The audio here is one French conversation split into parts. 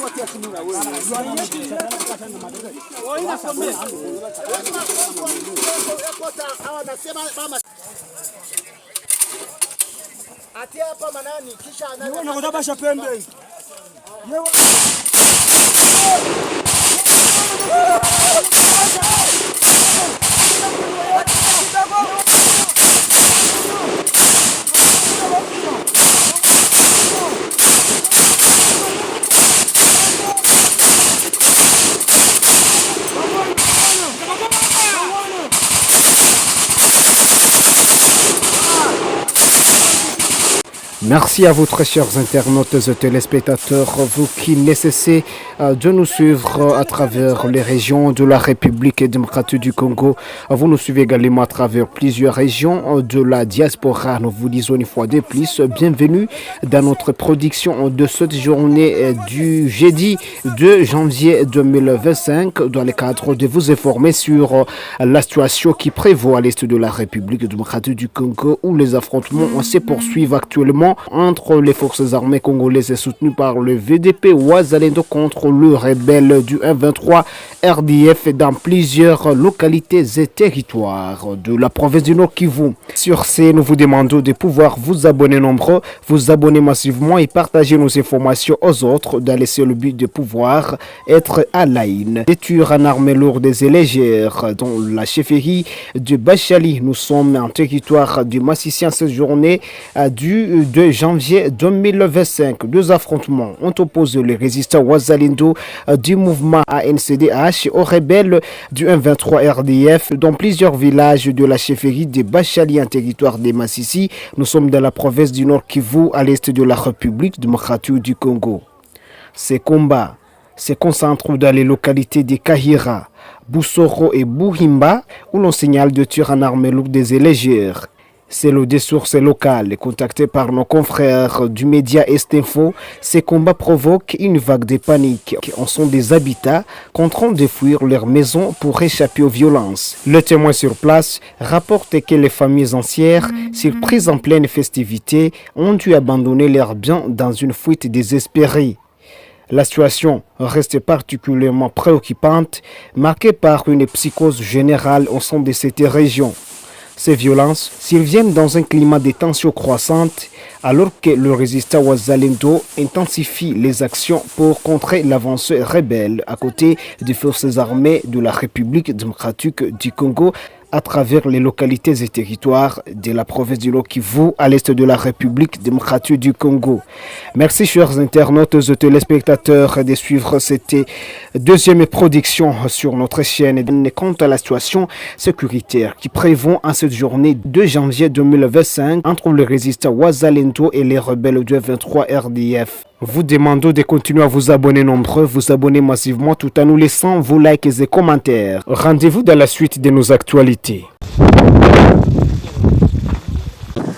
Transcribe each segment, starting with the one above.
Atia hapa manani kisha anaenda kutabasha pembe. Merci à vous très chers internautes et téléspectateurs, vous qui nécessitez de nous suivre à travers les régions de la République démocratique du Congo. Vous nous suivez également à travers plusieurs régions de la diaspora. Nous vous disons une fois de plus, bienvenue dans notre production de cette journée du jeudi 2 janvier 2025 dans le cadre de vous informer sur la situation qui prévaut à l'est de la République démocratique du Congo où les affrontements se poursuivent actuellement entre les forces armées congolaises soutenues par le VDP Wazalendo contre le rebelle du M23 RDF dans plusieurs localités et territoires de la province du Nord Kivu. Sur ce, nous vous demandons de pouvoir vous abonner nombreux, vous abonner massivement et partager nos informations aux autres dans le seul but de pouvoir être à l'aïne. Des tirs en armée lourde et légère dans la chefferie de Bachali. Nous sommes en territoire du Massissien cette journée du 2 janvier 2025. Deux affrontements ont opposé les résistants Wazalendo du mouvement ANCDH aux rebelles du M23 RDF dans plusieurs villages de la chefferie de Bachali en territoire des Massissi. Nous sommes dans la province du Nord Kivu à l'est de la République démocratique du Congo. Ces combats se concentrent dans les localités de Kahira, Boussoro et Bouhimba où l'on signale de tirs en armée lourde et légère. C'est le des sources locales contactées par nos confrères du média Estinfo. Ces combats provoquent une vague de panique. En sont des habitats contraints de fuir leurs maisons pour échapper aux violences. Le témoin sur place rapporte que les familles entières, surprises en pleine festivité, ont dû abandonner leurs biens dans une fuite désespérée. La situation reste particulièrement préoccupante, marquée par une psychose générale au sein de cette région. Ces violences surviennent dans un climat de tension croissante alors que le résistant Wazalendo intensifie les actions pour contrer l'avancée rebelle à côté des forces armées de la République démocratique du Congo à travers les localités et territoires de la province du Nord Kivu à l'est de la République démocratique du Congo. Merci chers internautes et téléspectateurs de suivre cette deuxième production sur notre chaîne. Quant à la situation sécuritaire qui prévaut en cette journée de janvier 2025 entre les résistants Wazalendo et les rebelles du 23 RDF. Vous demandons de continuer à vous abonner nombreux, vous abonner massivement tout en nous laissant vos likes et commentaires. Rendez-vous dans la suite de nos actualités.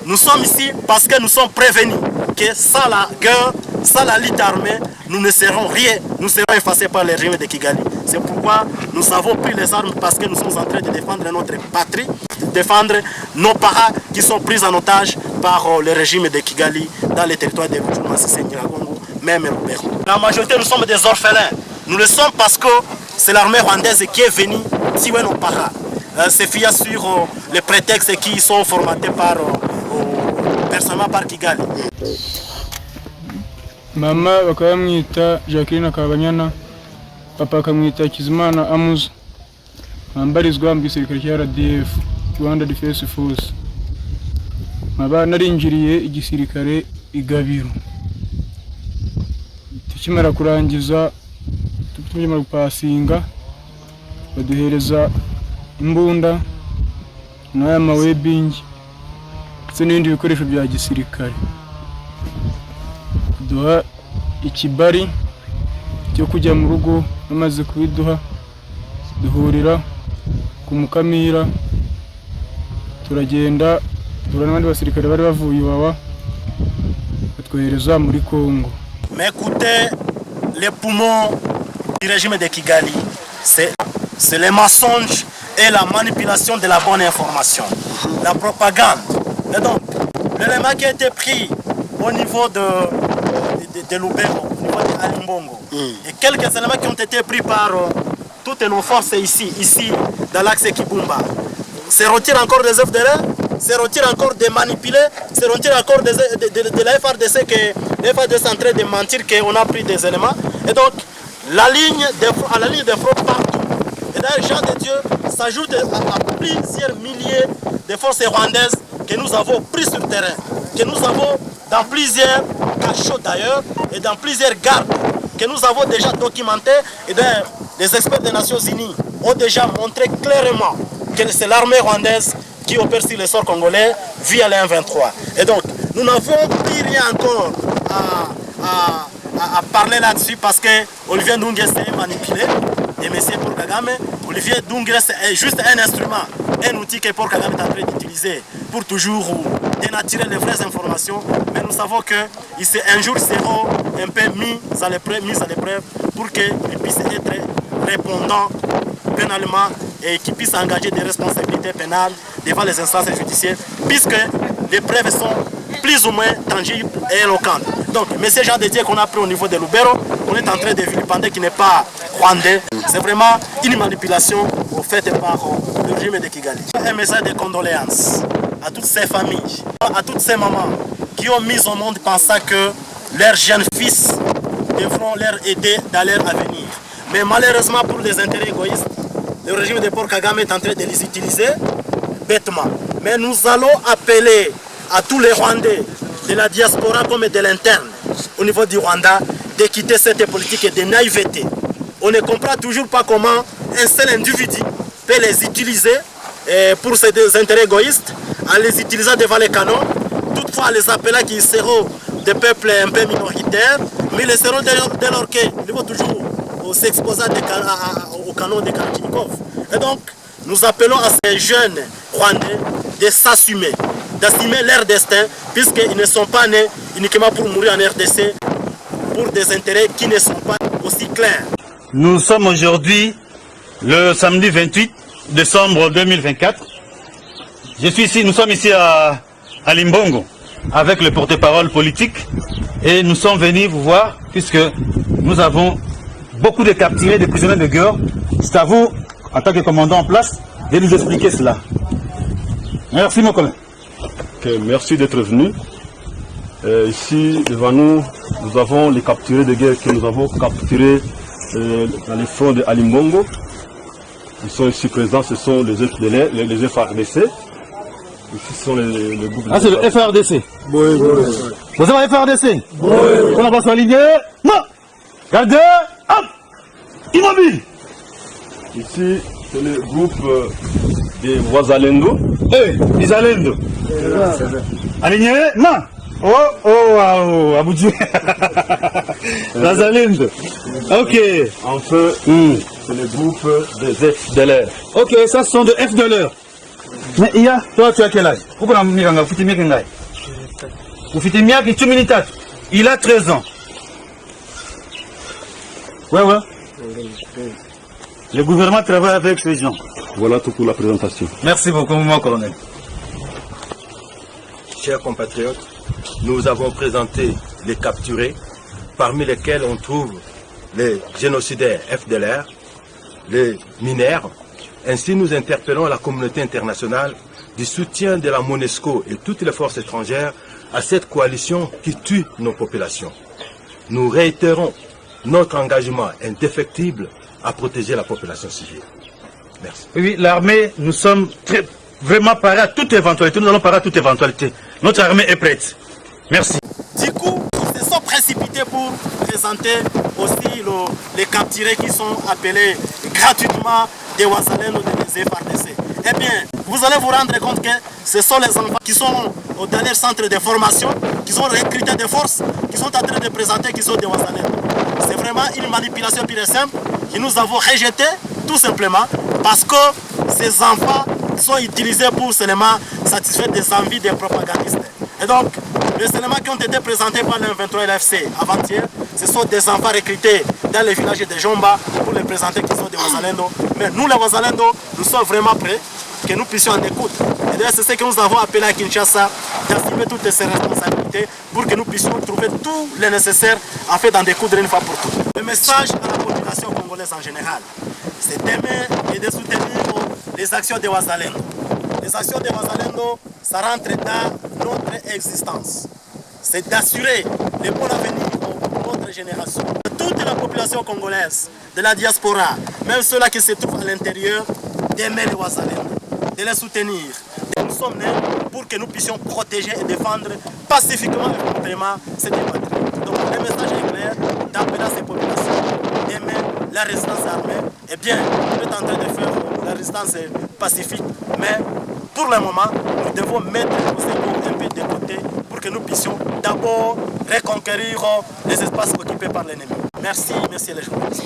Nous sommes ici parce que nous sommes prévenus que sans la guerre, sans la lutte armée, nous ne serons rien, nous serons effacés par le régime de Kigali. C'est pourquoi nous avons pris les armes parce que nous sommes en train de défendre notre patrie, de défendre nos parents qui sont pris en otage par le régime de Kigali dans les territoires de Masisi-Nyiragongo, même Lubero. La majorité, nous sommes des orphelins. Nous le sommes parce que c'est l'armée rwandaise qui est venue tuer nos parents. C'est fier sur les prétextes qui sont formatés par personnellement par Kigali. Mama bakamwita Jacqueline Kabanyana, papa akamwita Kizimana Amuzi, ambarizwa mu gisirikare cya RDF, Rwanda Defense Force. Maba narinjiriye igisirikare igabiro. Tukimara kurangiza tukimara gupasinga baduhereza imbunda n'aya mawebing n'ibindi bikoresho bya gisirikare. Duha ikibari cyo kujya mu rugo, bamaze kubiduha duhurira ku Mukamira, turagenda duhura n'abandi basirikare bari bavuye Iwawa batwohereza muri Congo. Mais écoutez, les poumons du régime de Kigali, c'est les mensonges et la manipulation de la bonne information, la propagande. Et donc, l'élément qui a été pris au niveau de Lubero, au niveau de Alimbongo, Et quelques éléments qui ont été pris par toutes nos forces ici dans l'axe Kibumba. Se retire encore des FDLR, se retire encore des manipulés, se retire encore de la FRDC que la FRDC est en train de mentir qu'on a pris des éléments. Et donc, à la ligne de front partout. Et d'ailleurs, Jean de Dieu s'ajoute à plusieurs milliers de forces rwandaises que nous avons pris sur le terrain, que nous avons dans plusieurs cachots d'ailleurs, et dans plusieurs gardes, que nous avons déjà documentés. Et d'ailleurs, les experts des Nations Unies ont déjà montré clairement que c'est l'armée rwandaise qui opère sur le sol congolais via les 1-23. Et donc, nous n'avons plus rien encore à parler là-dessus parce que Olivier Ndoungé s'est manipulé. Et M. Paul Kagame, Olivier Ndoungé c'est juste un instrument, un outil que Paul Kagame est en train d'utiliser pour toujours dénaturer les vraies informations. Mais nous savons qu'un jour seront un peu mis à l'épreuve pour qu'ils puissent être répondants pénalement et qu'ils puissent engager des responsabilités pénales devant les instances judiciaires, puisque les preuves sont plus ou moins tangibles et éloquentes. Donc, M. Jean de Dieu qu'on a pris au niveau de Lubero, on est en train de vilipender qui n'est pas rwandais. C'est vraiment une manipulation faite par le régime de Kigali. Un message de condoléances à toutes ces familles, à toutes ces mamans qui ont mis au monde pensant que leurs jeunes fils devront leur aider dans leur avenir. Mais malheureusement pour les intérêts égoïstes, le régime de Paul Kagame est en train de les utiliser bêtement. Mais nous allons appeler à tous les Rwandais, de la diaspora comme de l'interne, au niveau du Rwanda, de quitter cette politique de naïveté. On ne comprend toujours pas comment un seul individu peut les utiliser pour ses intérêts égoïstes, en les utilisant devant les canons, toutefois les appelant qui seront des peuples un peu minoritaires, mais ils seront dès lors qu'ils vont toujours s'exposer au canon de Kalachnikov. Et donc, nous appelons à ces jeunes Rwandais de s'assumer, d'assumer leur destin, puisqu'ils ne sont pas nés uniquement pour mourir en RDC, pour des intérêts qui ne sont pas aussi clairs. Nous sommes aujourd'hui le samedi 28 décembre 2024. Nous sommes ici à Limbongo avec le porte-parole politique et nous sommes venus vous voir puisque nous avons beaucoup de capturés, de prisonniers de guerre. C'est à vous, en tant que commandant en place, de nous expliquer cela. Merci mon collègue. Okay, merci d'être venu. Ici, devant nous, nous avons les capturés de guerre que nous avons capturés dans les fronts de Alimbongo. Ils sont ici présents, ce sont les FDLR, les FRDC. Ici sont les groupes. Ah, c'est le FRDC. Oui. Vous avez FRDC? Oui. On va s'aligner. Non. Gardez. Hop. Immobile. Ici, c'est le groupe des Wazalendo. Les Alendo. Aligné. Non. Oh, Aboudjou. Wazalendo. Ok. Enfin, c'est le groupe des FDLR. Ok, ça ce sont des FDLR. Mais toi tu as quel âge? Il a 13 ans. Ouais. Le gouvernement travaille avec ces gens. Voilà tout pour la présentation. Merci beaucoup, mon colonel. Chers compatriotes, nous avons présenté les capturés, parmi lesquels on trouve les génocidaires FDLR, les mineurs. Ainsi, nous interpellons la communauté internationale du soutien de la MONUSCO et toutes les forces étrangères à cette coalition qui tue nos populations. Nous réitérons notre engagement indéfectible à protéger la population civile. Merci. Oui, l'armée, nous sommes vraiment parés à toute éventualité. Nous allons parer à toute éventualité. Notre armée est prête. Merci. Du coup, ils se sont précipités pour présenter aussi les capturés qui sont appelés gratuitement des Wazalendo des FRDC. Eh bien, vous allez vous rendre compte que ce sont les enfants qui sont au dernier centre de formation, qui sont recrutés de force, qui sont en train de présenter qui sont des Wazalendo. C'est vraiment une manipulation pure et simple que nous avons rejetée tout simplement parce que ces enfants sont utilisés pour seulement satisfaire des envies des propagandistes. Et donc, les éléments qui ont été présentés par l'M23 et l'FC avant-hier, ce sont des enfants recrutés dans les villages de Jomba pour les présenter qui sont des Wazalendo. Mais nous, les Wazalendo, nous sommes vraiment prêts que nous puissions en écouter. Et d'ailleurs, c'est ce que nous avons appelé à Kinshasa, d'assumer toutes ces responsabilités pour que nous puissions trouver tout le nécessaire afin d'en découdre une fois pour toutes. message à la population congolaise en général, c'est d'aimer et de soutenir les actions de Wazalendo. Les actions de Wazalendo, ça rentre dans notre existence. C'est d'assurer le bon avenir pour notre génération. Toute la population congolaise, de la diaspora, même ceux-là qui se trouvent à l'intérieur, d'aimer les Wazalendo, de les soutenir. Nous sommes nés pour que nous puissions protéger et défendre pacifiquement et complètement cette patrie. Donc le message est clair, d'appeler à ces populations d'aimer la résistance armée. Eh bien, on est en train de faire la résistance pacifique, mais pour le moment, nous devons mettre nos égos un peu de côté pour que nous puissions d'abord reconquérir les espaces occupés par l'ennemi. Merci les journalistes.